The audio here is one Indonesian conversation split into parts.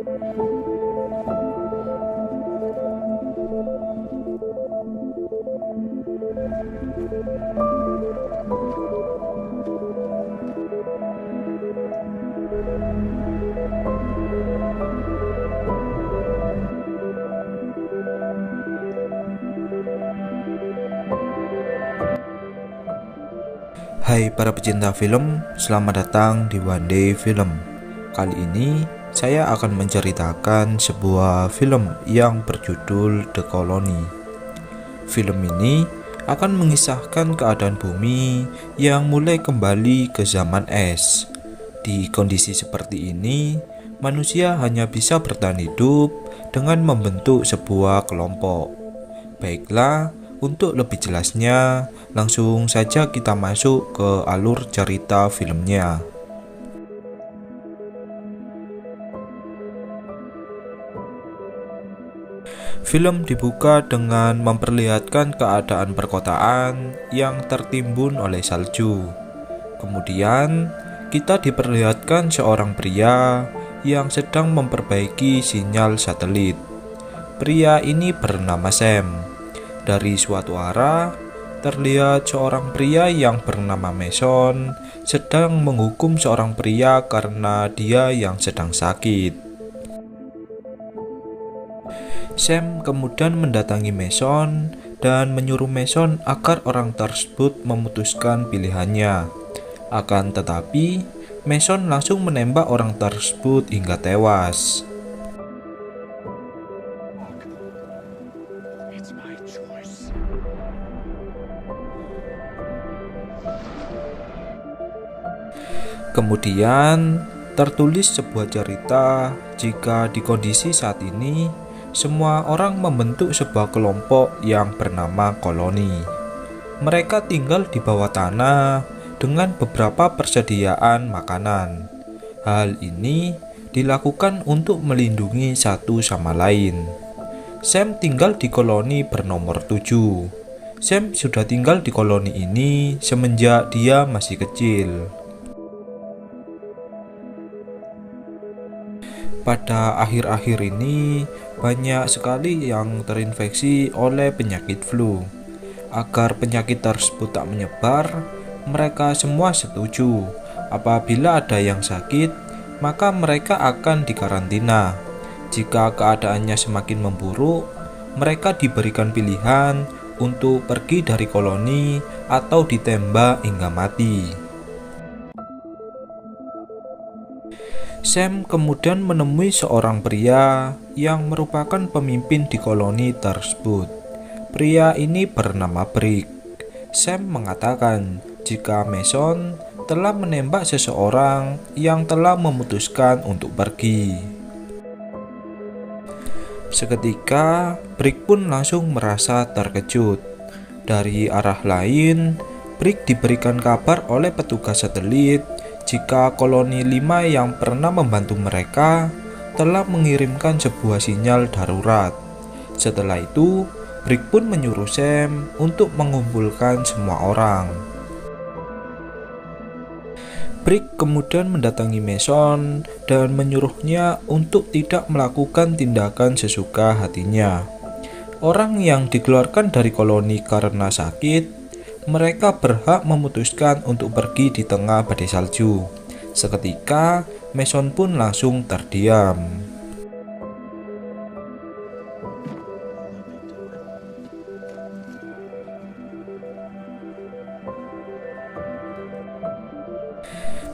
Hai para pecinta film, selamat datang di One Day Film. Kali ini saya akan menceritakan sebuah film yang berjudul The Colony. Film ini akan mengisahkan keadaan bumi yang mulai kembali ke zaman es. Di kondisi seperti ini, manusia hanya bisa bertahan hidup dengan membentuk sebuah kelompok. Baiklah, untuk lebih jelasnya, langsung saja kita masuk ke alur cerita filmnya. Film dibuka dengan memperlihatkan keadaan perkotaan yang tertimbun oleh salju. Kemudian, kita diperlihatkan seorang pria yang sedang memperbaiki sinyal satelit. Pria ini bernama Sam. Dari suatu arah, terlihat seorang pria yang bernama Mason sedang menghukum seorang pria karena dia yang sedang sakit. Sam kemudian mendatangi Mason dan menyuruh Mason agar orang tersebut memutuskan pilihannya. Akan tetapi, Mason langsung menembak orang tersebut hingga tewas. Kemudian tertulis sebuah cerita jika di kondisi saat ini semua orang membentuk sebuah kelompok yang bernama koloni. Mereka tinggal di bawah tanah dengan beberapa persediaan makanan. Hal ini dilakukan untuk melindungi satu sama lain. Sam tinggal di koloni bernomor 7. Sam sudah tinggal di koloni ini semenjak dia masih kecil. Pada akhir-akhir ini, banyak sekali yang terinfeksi oleh penyakit flu. Agar penyakit tersebut tak menyebar, mereka semua setuju. Apabila ada yang sakit, maka mereka akan dikarantina. Jika keadaannya semakin memburuk, mereka diberikan pilihan untuk pergi dari koloni atau ditembak hingga mati. Sam kemudian menemui seorang pria yang merupakan pemimpin di koloni tersebut. Pria ini bernama Brick. Sam mengatakan jika Mason telah menembak seseorang yang telah memutuskan untuk pergi. Seketika, Brick pun langsung merasa terkejut. Dari arah lain, Brick diberikan kabar oleh petugas satelit jika koloni 5 yang pernah membantu mereka telah mengirimkan sebuah sinyal darurat. Setelah itu, Brick pun menyuruh Sam untuk mengumpulkan semua orang. Brick kemudian mendatangi Mason dan menyuruhnya untuk tidak melakukan tindakan sesuka hatinya. Orang yang dikeluarkan dari koloni karena sakit, mereka berhak memutuskan untuk pergi di tengah badai salju. Seketika, Mason pun langsung terdiam.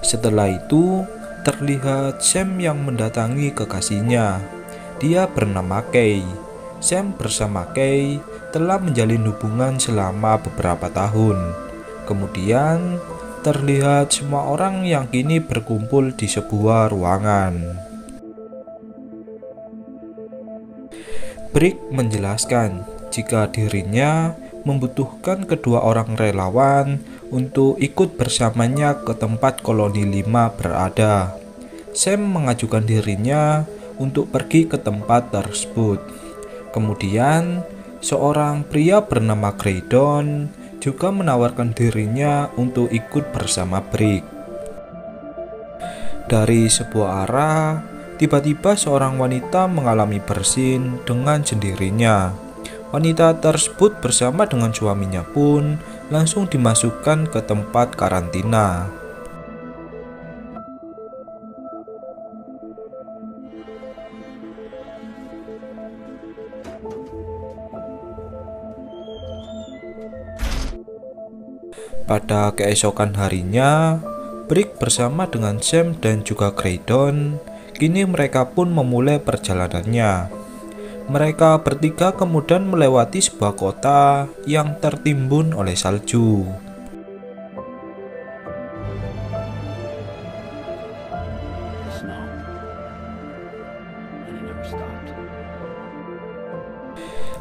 Setelah itu, terlihat Sam yang mendatangi kekasihnya. Dia bernama Kay. Sam bersama Kay telah menjalin hubungan selama beberapa tahun. Kemudian terlihat semua orang yang kini berkumpul di sebuah ruangan. Brick menjelaskan jika dirinya membutuhkan kedua orang relawan untuk ikut bersamanya ke tempat koloni 5 berada. Sam mengajukan dirinya untuk pergi ke tempat tersebut. Kemudian seorang pria bernama Graydon juga menawarkan dirinya untuk ikut bersama Brick. Dari sebuah arah, Tiba-tiba seorang wanita mengalami bersin dengan sendirinya. Wanita tersebut bersama dengan suaminya pun langsung dimasukkan ke tempat karantina. Pada keesokan harinya, Brick bersama dengan Sam dan juga Graydon, kini mereka pun memulai perjalanannya. Mereka bertiga kemudian melewati sebuah kota yang tertimbun oleh salju.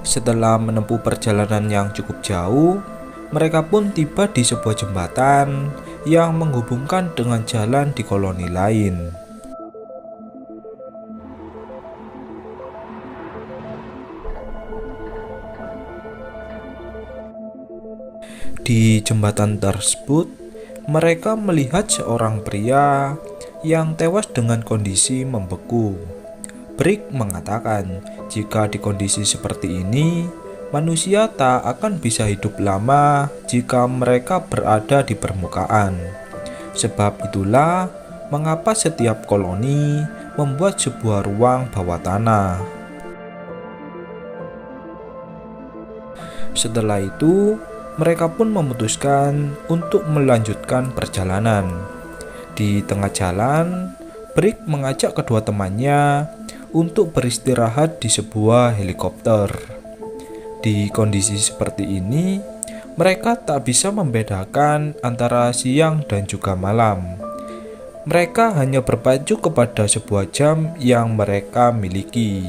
Setelah menempuh perjalanan yang cukup jauh, mereka pun tiba di sebuah jembatan yang menghubungkan dengan jalan di koloni lain. Di jembatan tersebut, mereka melihat seorang pria yang tewas dengan kondisi membeku. Brick mengatakan, jika di kondisi seperti ini, manusia tak akan bisa hidup lama jika mereka berada di permukaan. Sebab itulah mengapa setiap koloni membuat sebuah ruang bawah tanah. Setelah itu, mereka pun memutuskan untuk melanjutkan perjalanan. Di tengah jalan, Brick mengajak kedua temannya untuk beristirahat di sebuah helikopter. Di kondisi seperti ini, mereka tak bisa membedakan antara siang dan juga malam. Mereka hanya berpacu kepada sebuah jam yang mereka miliki.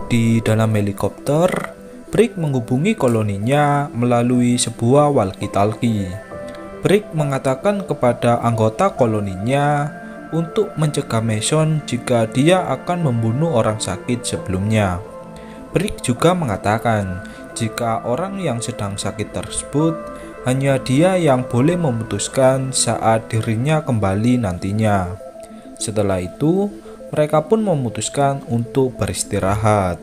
Di dalam helikopter, Brick menghubungi koloninya melalui sebuah walkie-talkie. Brick mengatakan kepada anggota koloninya untuk mencegah Mason jika dia akan membunuh orang sakit sebelumnya. Brick juga mengatakan jika orang yang sedang sakit tersebut hanya dia yang boleh memutuskan saat dirinya kembali nantinya. Setelah itu, mereka pun memutuskan untuk beristirahat.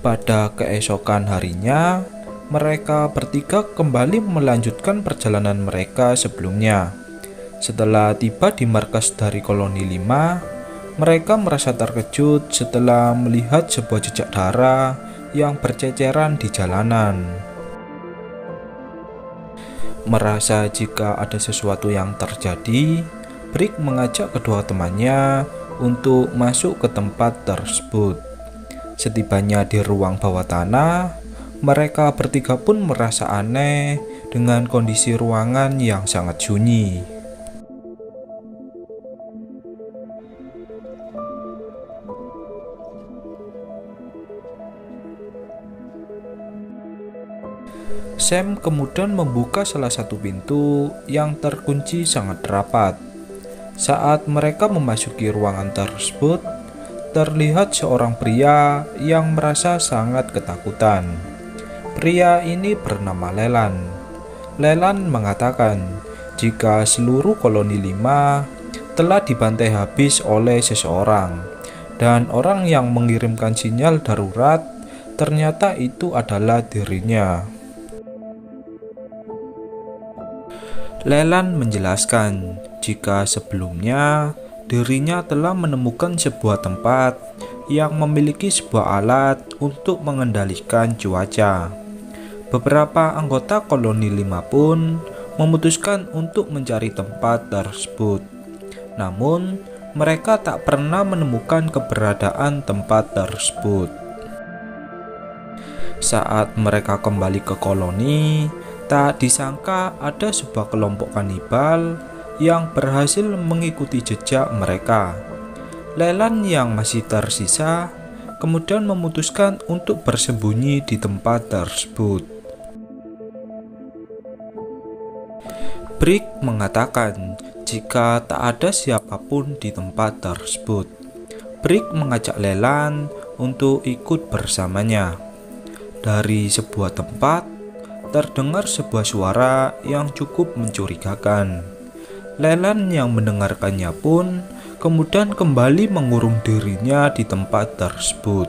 Pada keesokan harinya, mereka bertiga kembali melanjutkan perjalanan mereka sebelumnya. Setelah tiba di markas dari koloni 5, mereka merasa terkejut setelah melihat sebuah jejak darah yang berceceran di jalanan. Merasa jika ada sesuatu yang terjadi, Brick mengajak kedua temannya untuk masuk ke tempat tersebut. Setibanya di ruang bawah tanah, mereka bertiga pun merasa aneh dengan kondisi ruangan yang sangat sunyi. Sam kemudian membuka salah satu pintu yang terkunci sangat rapat. Saat mereka memasuki ruangan tersebut, terlihat seorang pria yang merasa sangat ketakutan. Pria ini bernama Leland. Leland mengatakan jika seluruh koloni 5 telah dibantai habis oleh seseorang, dan orang yang mengirimkan sinyal darurat ternyata itu adalah dirinya. Leland menjelaskan jika sebelumnya dirinya telah menemukan sebuah tempat yang memiliki sebuah alat untuk mengendalikan cuaca. Beberapa anggota koloni 5 pun memutuskan untuk mencari tempat tersebut. Namun, mereka tak pernah menemukan keberadaan tempat tersebut. Saat mereka kembali ke koloni, tak disangka ada sebuah kelompok kanibal yang berhasil mengikuti jejak mereka. Leland yang masih tersisa kemudian memutuskan untuk bersembunyi di tempat tersebut. Brick mengatakan jika tak ada siapapun di tempat tersebut. Brick mengajak Leland untuk ikut bersamanya. Dari sebuah tempat, terdengar sebuah suara yang cukup mencurigakan. Leland yang mendengarkannya pun kemudian kembali mengurung dirinya di tempat tersebut.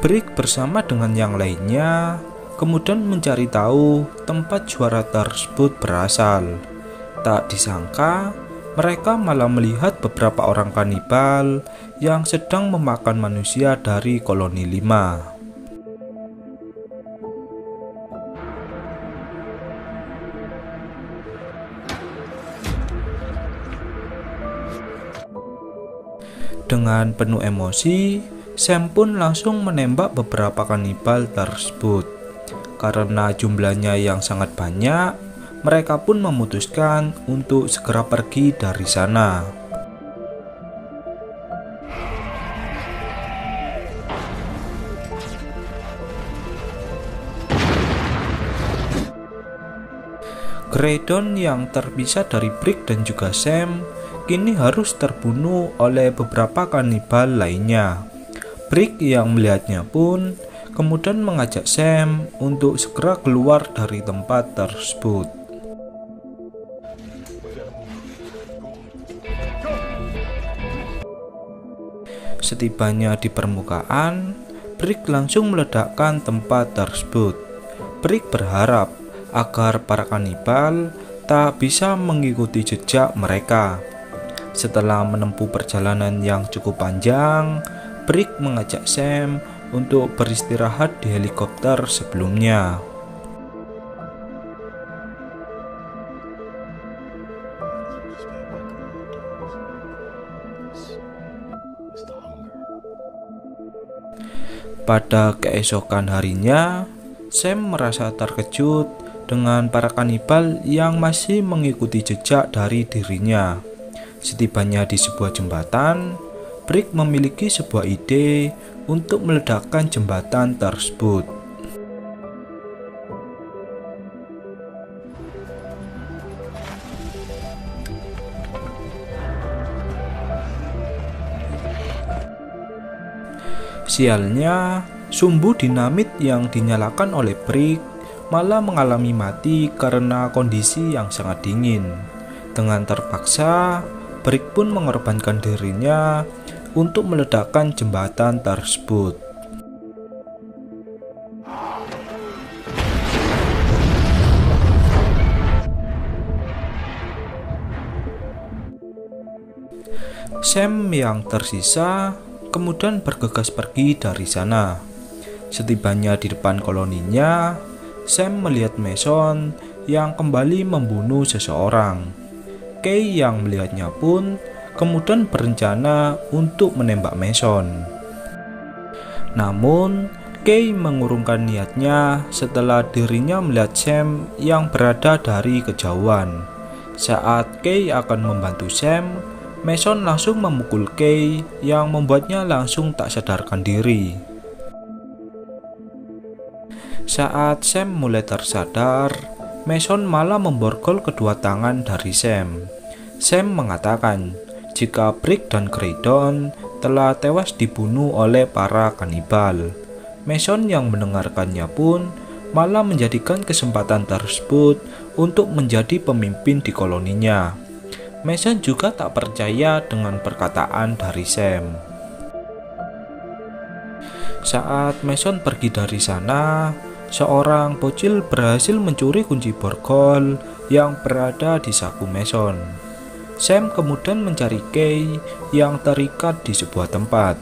Brick bersama dengan yang lainnya kemudian mencari tahu tempat suara tersebut berasal. Tak disangka, mereka malah melihat beberapa orang kanibal yang sedang memakan manusia dari koloni 5. Dengan penuh emosi, Sam pun langsung menembak beberapa kanibal tersebut. Karena jumlahnya yang sangat banyak, mereka pun memutuskan untuk segera pergi dari sana. Graydon yang terpisah dari Brick dan juga Sam kini harus terbunuh oleh beberapa kanibal lainnya. Brick yang melihatnya pun kemudian mengajak Sam untuk segera keluar dari tempat tersebut. Setibanya di permukaan, Brick langsung meledakkan tempat tersebut. Brick berharap agar para kanibal tak bisa mengikuti jejak mereka. Setelah menempuh perjalanan yang cukup panjang, Brick mengajak Sam untuk beristirahat di helikopter sebelumnya. Pada keesokan harinya, Sam merasa terkejut dengan para kanibal yang masih mengikuti jejak dari dirinya. Setibanya di sebuah jembatan, Brick memiliki sebuah ide untuk meledakkan jembatan tersebut. Sialnya, sumbu dinamit yang dinyalakan oleh Brick malah mengalami mati karena kondisi yang sangat dingin. Dengan terpaksa, Brick pun mengorbankan dirinya untuk meledakkan jembatan tersebut. Sam yang tersisa kemudian bergegas pergi dari sana. Setibanya di depan koloninya, Sam melihat Mason yang kembali membunuh seseorang. Kay yang melihatnya pun kemudian berencana untuk menembak Mason. Namun, Kay mengurungkan niatnya setelah dirinya melihat Sam yang berada dari kejauhan. Saat Kay akan membantu Sam, Mason langsung memukul Kay yang membuatnya langsung tak sadarkan diri. Saat Sam mulai tersadar, Mason malah memborgol kedua tangan dari Sam. Sam mengatakan jika Brick dan Graydon telah tewas dibunuh oleh para kanibal. Mason yang mendengarkannya pun malah menjadikan kesempatan tersebut untuk menjadi pemimpin di koloninya. Mason juga tak percaya dengan perkataan dari Sam. Saat Mason pergi dari sana, seorang bocil berhasil mencuri kunci borgol yang berada di saku Mason. Sam kemudian mencari Kay yang terikat di sebuah tempat,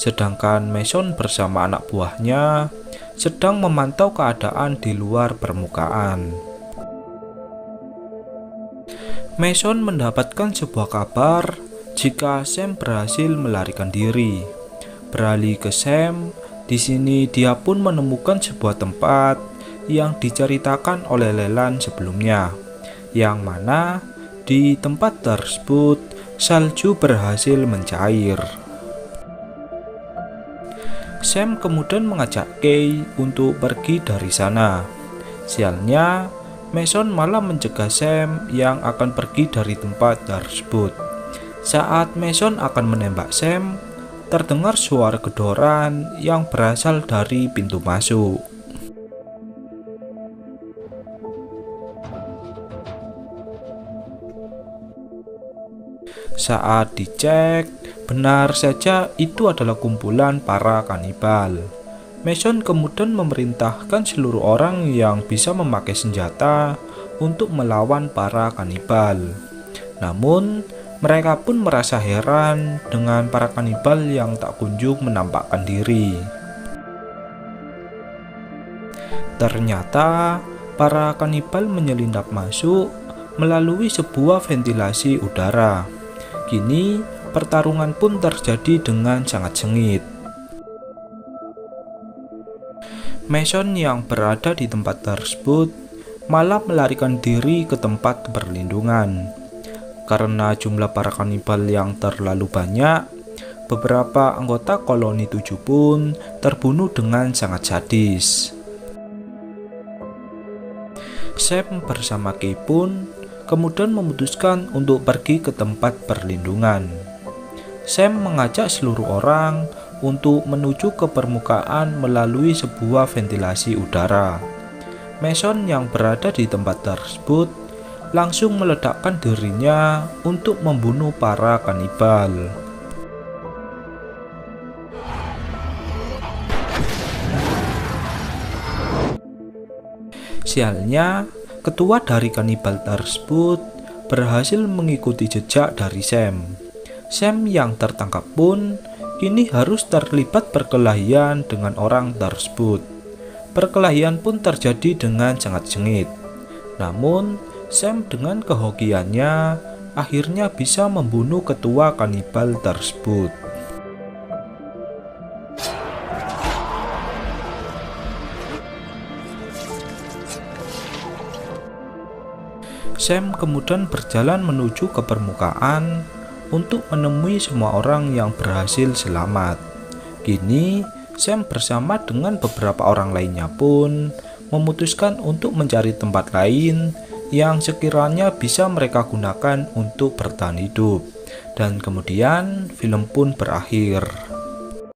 sedangkan Mason bersama anak buahnya sedang memantau keadaan di luar permukaan. Mason mendapatkan sebuah kabar jika Sam berhasil melarikan diri. Beralih ke Sam, di sini dia pun menemukan sebuah tempat yang diceritakan oleh Leland sebelumnya, yang mana di tempat tersebut salju berhasil mencair. Sam kemudian mengajak Kay untuk pergi dari sana. Sialnya, Mason malah mencegah Sam yang akan pergi dari tempat tersebut. Saat Mason akan menembak Sam, terdengar suara gedoran yang berasal dari pintu masuk. Saat dicek, benar saja itu adalah kumpulan para kanibal. Mason kemudian memerintahkan seluruh orang yang bisa memakai senjata untuk melawan para kanibal. Namun, mereka pun merasa heran dengan para kanibal yang tak kunjung menampakkan diri. Ternyata, para kanibal menyelinap masuk melalui sebuah ventilasi udara. Kini, pertarungan pun terjadi dengan sangat sengit. Mason yang berada di tempat tersebut malah melarikan diri ke tempat perlindungan. Karena jumlah para kanibal yang terlalu banyak, beberapa anggota koloni 7 pun terbunuh dengan sangat sadis. Sam bersama Kay pun kemudian memutuskan untuk pergi ke tempat perlindungan. Sam mengajak seluruh orang untuk menuju ke permukaan melalui sebuah ventilasi udara. Mason yang berada di tempat tersebut langsung meledakkan dirinya untuk membunuh para kanibal. Sialnya, ketua dari kanibal tersebut berhasil mengikuti jejak dari Sam. Sam yang tertangkap pun kini harus terlibat perkelahian dengan orang tersebut. Perkelahian pun terjadi dengan sangat sengit. Namun, Sam dengan kehokiannya akhirnya bisa membunuh ketua kanibal tersebut. Sam kemudian berjalan menuju ke permukaan untuk menemui semua orang yang berhasil selamat. Kini, Sam bersama dengan beberapa orang lainnya pun memutuskan untuk mencari tempat lain yang sekiranya bisa mereka gunakan untuk bertahan hidup. Dan kemudian film pun berakhir.